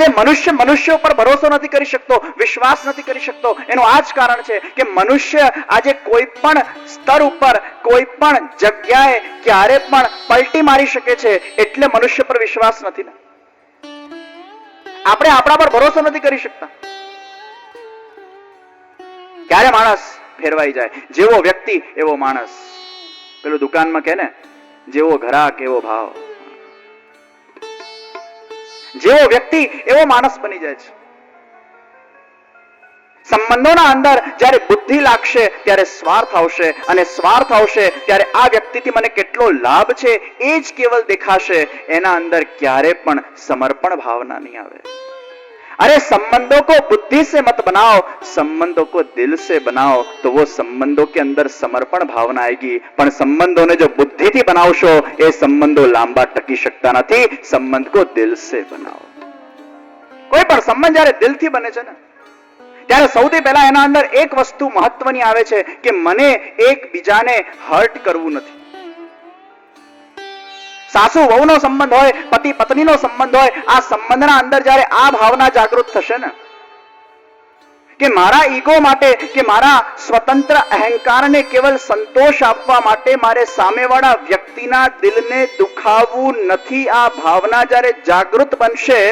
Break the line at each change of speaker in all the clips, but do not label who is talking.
આજે મનુષ્ય ઉપર ભરોસો નથી કરી શકતો, વિશ્વાસ નથી કરી શકતો. એનું આ જ કારણ છે કે મનુષ્ય આજે કોઈ પણ સ્તર ઉપર, કોઈ પણ જગ્યાએ ક્યારે પણ પલટી મારી શકે છે. એટલે મનુષ્ય પર વિશ્વાસ નથી ને. આપણે આપણા પર ભરોસો નથી કરી શકતા. ક્યારે માણસ ફેરવાઈ જાય? જેવો વ્યક્તિ એવો માણસ. પેલું દુકાનમાં કે ને, જેવો ગ્રાહક એવો ભાવ. જેવો વ્યક્તિ એવો માણસ બની જાય છે. સંબંધોના અંદર જ્યારે બુદ્ધિ લાગશે ત્યારે સ્વાર્થ આવશે, અને સ્વાર્થ આવશે ત્યારે આ વ્યક્તિથી મને કેટલો લાભ છે એ જ કેવલ દેખાશે. એના અંદર ક્યારે પણ સમર્પણ ભાવના નહીં આવે. अरे संबंधों को बुद्धि से मत बनाओ, संबंधों को दिल से बनाओ, तो वो संबंधों के अंदर समर्पण भावना आएगी. પણ સંબંધોને જો બુદ્ધિથી બનાવશો એ સંબંધો લાંબા ટકી શકતા નથી. સંબંધ કો દિલ સે બનાવો. કોઈ પણ સંબંધ જ્યારે દિલથી બને છે ને, ત્યારે સૌથી પહેલા એના અંદર એક વસ્તુ મહત્વની આવે છે કે મને એકબીજાને હર્ટ કરવું નથી. સાસુ વહુનો સંબંધ હોય, પતિ પત્નીનો સંબંધ હોય, આ સંબંધના અંદર જ્યારે આ ભાવના જાગૃત થશે ને કે મારા ઈગો માટે, કે મારા સ્વતંત્ર અહંકારને કેવલ સંતોષ આપવા માટે મારે સામેવાળા વ્યક્તિના દિલને દુખાવવું નથી, આ ભાવના જ્યારે જાગૃત બનશે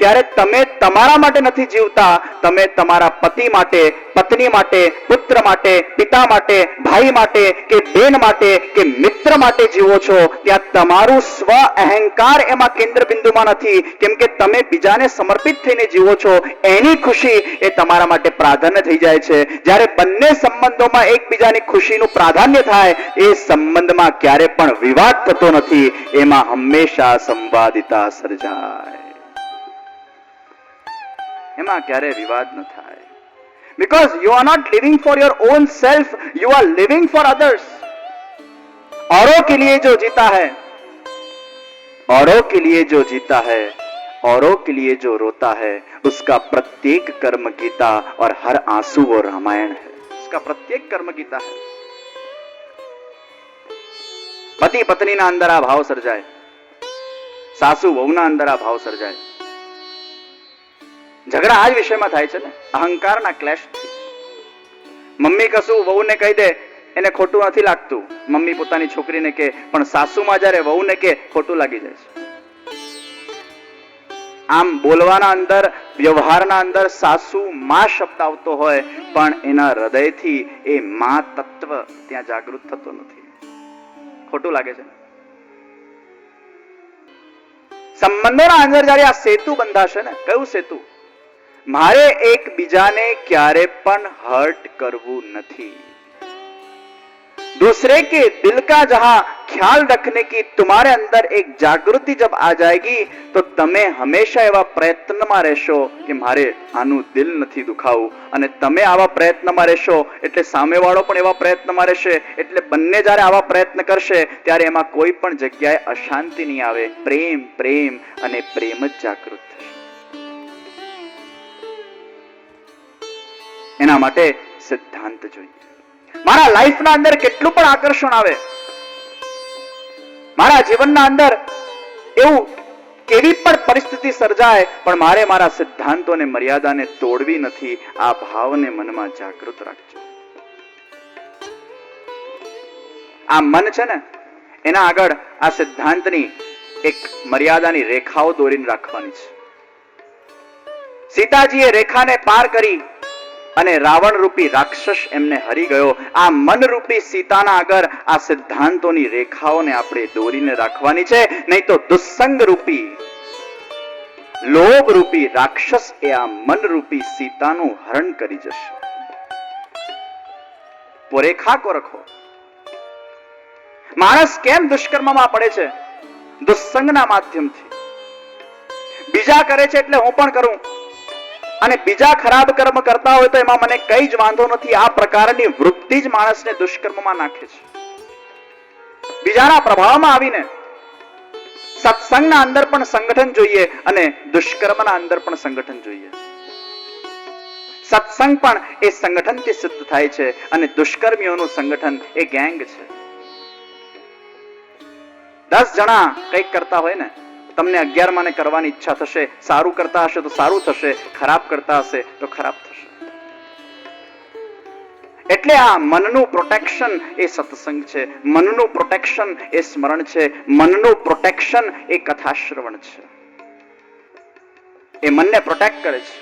ત્યારે તમે તમારા માટે નથી જીવતા, તમે તમારા પતિ માટે, પત્ની માટે, પુત્ર માટે, પિતા માટે, ભાઈ માટે કે બેન માટે કે મિત્ર માટે જીવો છો. ત્યાં તમારું સ્વ અહંકાર એમાં કેન્દ્ર બિંદુમાં નથી, કેમ કે તમે બીજાને સમર્પિત થઈને જીવો છો. એની ખુશી એ તમારા માટે પ્રાધાન્ય થઈ જાય છે. જ્યારે બંને સંબંધોમાં એકબીજાની ખુશીનું પ્રાધાન્ય થાય એ સંબંધમાં ક્યારે પણ વિવાદ થતો નથી, એમાં હંમેશા સંવાદિતા સર્જાય. એમાં ક્યારે વિવાદ ન થાય. Because you are not living for your own self, you are living for others. औरों के लिए जो जीता है, औरों के लिए जो जीता है, औरों के लिए जो रोता है, उसका प्रत्येक कर्म गीता और हर आंसू वो रामायण है. उसका प्रत्येक कर्म गीता है. पति पत्नीના અંદર આ ભાવ સર્જાય, સાસુ વહુના અંદર આ ભાવ સર્જાય. ઝઘડા આ જ વિષયમાં થાય છે ને, અહંકારના ક્લેશ. મમ્મી કશું વહુને કહી દે એને ખોટું નથી લાગતું, મમ્મી પોતાની છોકરીને કે, પણ સાસુમાં જ્યારે વહુને કે ખોટું લાગી જાય છે. આમ બોલવાના અંદર, વ્યવહારના અંદર સાસુ માં શબ્દ આવતો હોય, પણ એના હૃદયથી એ માં તત્વ ત્યાં જાગૃત થતો નથી. ખોટું લાગે છે. સંબંધોના અંદર જ્યારે આ સેતુ બંધાશે ને, કયું સેતુ? મારે એકબીજાને ક્યારે પણ હર્ટ કરવું નથી. दूसरे के दिल का जहां ख्याल रखने की तुम्हारे अंदर एक जागृति जब आ जाएगी तो તમે હંમેશા એવા પ્રયત્નમાં રહેશો કે મારે આનું દિલ નથી દુખાવું. અને તમે આવા પ્રયત્નમાં રહેશો એટલે સામેવાળો પણ એવા પ્રયત્નમાં રહેશે. એટલે બંને જ્યારે આવા પ્રયત્ન કરશે ત્યારે એમાં કોઈ પણ જગ્યાએ અશાંતિ નહીં આવે. પ્રેમ પ્રેમ અને પ્રેમ જ જાગૃત થશે. એના માટે સિદ્ધાંત જોઈએ. મારા લાઈફના અંદર કેટલું પણ આકર્ષણ આવે, મારા જીવનના અંદર એવું કેવી પણ પરિસ્થિતિ સર્જાય, પણ મારે મારા સિદ્ધાંતોને, મર્યાદાને તોડવી નથી. આ ભાવને મનમાં જાગૃત રાખજો. આ મન છે ને, એના આગળ આ સિદ્ધાંતની એક મર્યાદાની રેખાઓ દોરીને રાખવાની છે. સીતાજીએ રેખાને પાર કરી અને રાવણ રૂપી રાક્ષસ એમને હરી ગયો. આ મન રૂપી સીતાના આગળ આ સિદ્ધાંતોની રેખાઓને આપણે દોરીને રાખવાની છે, નહીં તો દુસ્સંગ રૂપી, લોભ રૂપી રાક્ષસ એ આ મન રૂપી સીતાનું હરણ કરી જશે. वो रेखा को रखो. માણસ કેમ દુષ્કર્મમાં પડે છે? દુસ્સંગના માધ્યમથી. બીજા કરે છે એટલે હું પણ કરું, અને બીજા ખરાબ કર્મ કરતા હોય તો એમાં મને કઈ જ વાંધો નથી. આ પ્રકારની વૃત્તિ જ માણસને દુષ્કર્મમાં નાખે છે. બીજાના પ્રભાવમાં આવીને સત્સંગના અંદર પણ સંગઠન જોઈએ અને દુષ્કર્મના અંદર પણ સંગઠન જોઈએ. સત્સંગ પણ એ સંગઠનથી સિદ્ધ થાય છે અને દુષ્કર્મીઓનું સંગઠન એ ગેંગ છે. 10 જણા કંઈક કરતા હોય ને તમને 11 માને કરવાની ઈચ્છા થશે. સારું કરતા હશે તો સારું થશે, ખરાબ કરતા હશે તો ખરાબ થશે. એટલે આ મનનું પ્રોટેક્શન એ સત્સંગ છે, મનનું પ્રોટેક્શન એ સ્મરણ છે, મનનું પ્રોટેક્શન એ કથા શ્રવણ છે. એ મનને પ્રોટેક્ટ કરે છે.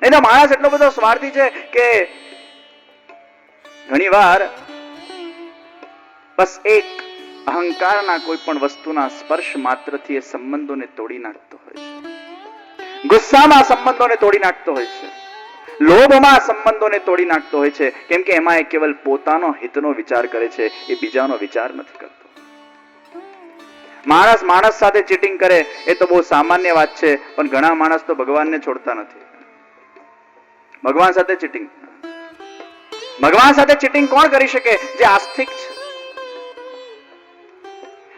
એનો માણસ એટલો બધો સ્વાર્થી છે કે ઘણીવાર બસ એક અહંકારના કોઈ પણ વસ્તુના સ્પર્શ માત્રથી એ સંબંધોને તોડી નાખતો હોય છે. ગુસ્સામાં સંબંધોને તોડી નાખતો હોય છે, લોભમાં સંબંધોને તોડી નાખતો હોય છે. કેમ કે એમાં એ કેવલ પોતાનો હિતનો વિચાર કરે છે, એ બીજાનો વિચાર નથી કરતો. માણસ માણસ સાથે ચીટિંગ કરે એ તો બહુ સામાન્ય વાત છે, પણ ઘણા માણસ તો ભગવાનને છોડતા નથી. ભગવાન સાથે ચીટિંગ, ભગવાન સાથે ચીટિંગ કોણ કરી શકે? જે આસ્તિક છે.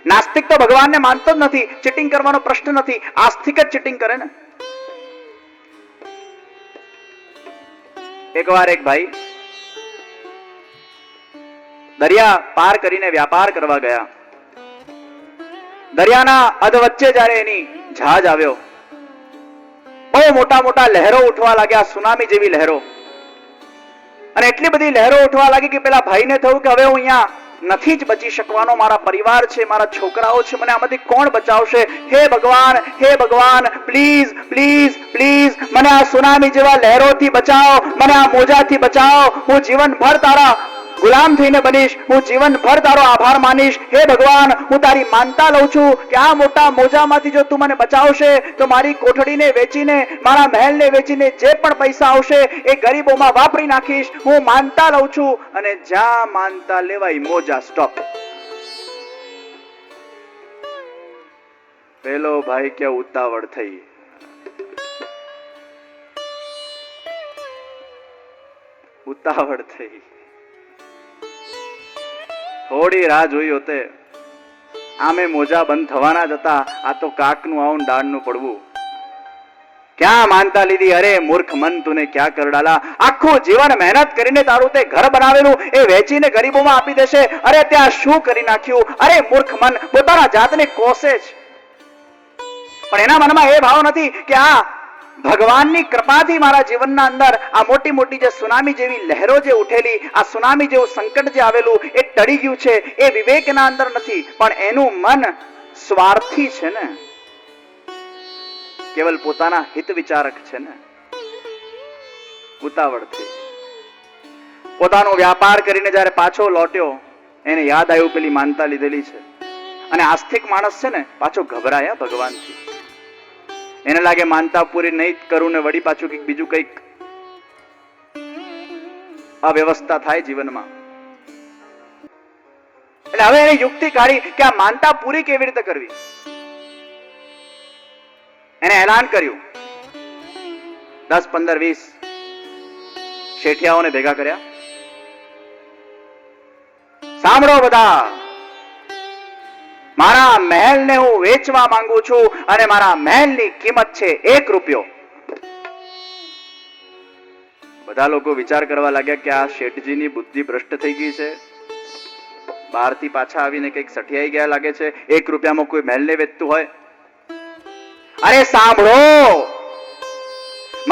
નાસ્તિક તો ભગવાનને માનતો જ નથી, ચીટિંગ કરવાનો પ્રશ્ન નથી. આસ્તિક જ ચીટિંગ કરે ને. એકવાર એક ભાઈ દરિયા પાર કરીને વ્યાપાર કરવા ગયા. દરિયાના અધવચ્ચે જ્યારે એની જહાજ આવ્યો, બહુ મોટા મોટા લહેરો ઉઠવા લાગ્યા, સુનામી જેવી લહેરો. અને એટલી બધી લહેરો ઉઠવા લાગી કે પેલા ભાઈને થયું કે હવે હું અહીંયા નથી જ બચી શકવાનો. મારા પરિવાર છે, મારા છોકરાઓ છે, મને આમાંથી કોણ બચાવશે? હે ભગવાન, હે ભગવાન, પ્લીઝ પ્લીઝ પ્લીઝ મને આ સુનામી જેવા લહેરોથી બચાવો, મને આ મોજાથી બચાવો. હું જીવનભર તારા ગુલામ થઈને બનીશ, હું જીવનભર તારો આભાર માનીશ. હે ભગવાન, હું તારી માનતા લઉં છું કે આ મોટા મોજામાંથી જો તું મને બચાવશે તો મારી કોઠડીને વેચીને, મારા મહેલને વેચીને જે પણ પૈસા આવશે એ ગરીબોમાં વાપરી નાખીશ. હું માનતા લઉં છું. અને જ્યાં માનતા લેવાય મોજા સ્ટોપ. પેલો ભાઈ કે ઉતાવળ થઈ, ઉતાવળ થઈ. થોડી રાહ જોઈ હોતે, આમે મોજા બંધ થવાના જ હતા. આ તો કાકનું આવું ડાળનું પડવું. ક્યાં માનતા લીધી? અરે મૂર્ખ મન, તુને ક્યાં કર ડાલા? આખું જીવન મહેનત કરીને તારું તે ઘર બનાવેલું એ વેચીને ગરીબોમાં આપી દેશે. અરે ત્યાં શું કરી નાખ્યું? અરે મૂર્ખ મન પોતાના જાતને કોસે છે. પણ એના મનમાં એ ભાવ નથી કે આ ભગવાનની કૃપાથી મારા જીવનના અંદર આ મોટી મોટી જે સુનામી જેવી લહેરો જે ઉઠેલી, આ સુનામી જેવું સંકટ જે આવેલું એ ટળી ગયું છે. એ વિવેકના અંદર નથી, પણ એનું મન સ્વાર્થી છે ને, કેવલ પોતાના હિત વિચારક છે ને. ઉતાવળથી પોતાનો વ્યાપાર કરીને જ્યારે પાછો લોટ્યો, એને યાદ આવ્યું પેલી માનતા લીધેલી છે. અને આસ્તિક માણસ છે ને પાછો ગભરાયા ભગવાનથી. એને લાગે માનતા પૂરી નહીં કરું ને વળી પાછું કંઈક બીજું કંઈક અવ્યવસ્થા થાય જીવનમાં. એટલે હવે એને યુક્તિ કાઢી કે આ માનતા પૂરી કેવી રીતે કરવી. એને એલાન કર્યું. 10, 15, 20 શેઠિયાઓને ભેગા કર્યા. સાંભળો બધા, મારા મહેલને હું વેચવા માંગુ છું અને મારા મહેલની કિંમત છે 1 રૂપિયો. બધા લોકો વિચાર કરવા લાગ્યા કે આ શેઠજીની બુદ્ધિ ભ્રષ્ટ થઈ ગઈ છે, બહારથી પાછા આવીને કંઈક સઠિયાઈ ગયા લાગે છે. 1 રૂપિયામાં કોઈ મહેલને વેચતું હોય? અરે સાંભળો,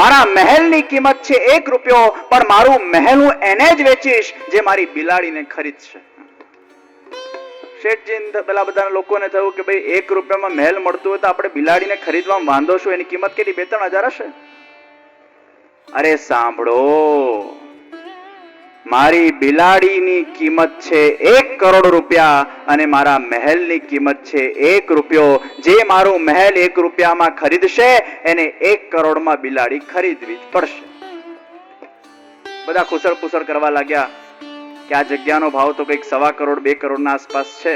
મારા મહેલની કિંમત છે 1 રૂપિયો, પણ મારું મહેલ હું એને જ વેચીશ જે મારી બિલાડીને ખરીદશે. શેઠજી પેલા બધા લોકોને થયું કે ભાઈ 1 રૂપિયામાં મહેલ મળતું હોય તો આપણે બિલાડીને ખરીદવામાં વાંધો શું? એની કિંમત કેટલી? 2-3 હજાર હશે. અરે સાંભળો, મારી બિલાડીની કિંમત છે 1 કરોડ રૂપિયા અને મારા મહેલની કિંમત છે 1 રૂપિયો. જે મારું મહેલ 1 રૂપિયામાં ખરીદશે એને 1 કરોડમાં બિલાડી ખરીદવી જ પડશે. બધા ખુસર પુસર કરવા લાગ્યા કે આ જગ્યાનો ભાવ તો કંઈક 1.25 કરોડ 2 કરોડના આસપાસ છે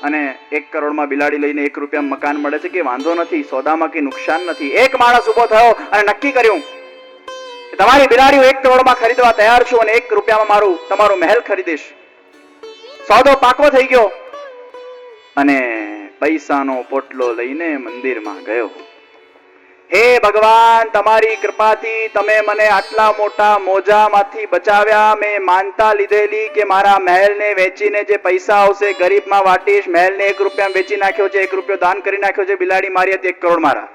અને 1 કરોડમાં બિલાડી લઈને 1 રૂપિયામાં મકાન મળે છે કે વાંધો નથી, સોદામાં કઈ નુકસાન નથી. એક માણસ ઉભો થયો અને નક્કી કર્યું કે તમારી બિલાડી 1 કરોડમાં ખરીદવા તૈયાર છું અને 1 રૂપિયામાં તમારું મહેલ ખરીદીશ. સોદો પાકો થઈ ગયો અને પૈસાનો પોટલો લઈને મંદિરમાં ગયો. હે ભગવાન, તમારી કૃપાથી તમે મને આટલા મોટા મોજામાંથી બચાવ્યા. મેં માનતા લીધેલી કે મારા મહેલને વેચીને જે પૈસા આવશે ગરીબમાં વાટીશ. મહેલને 1 રૂપિયામાં વેચી નાખ્યો છે, 1 રૂપિયો દાન કરી નાખ્યો છે. બિલાડી મારી હતી, 1 કરોડ મારા.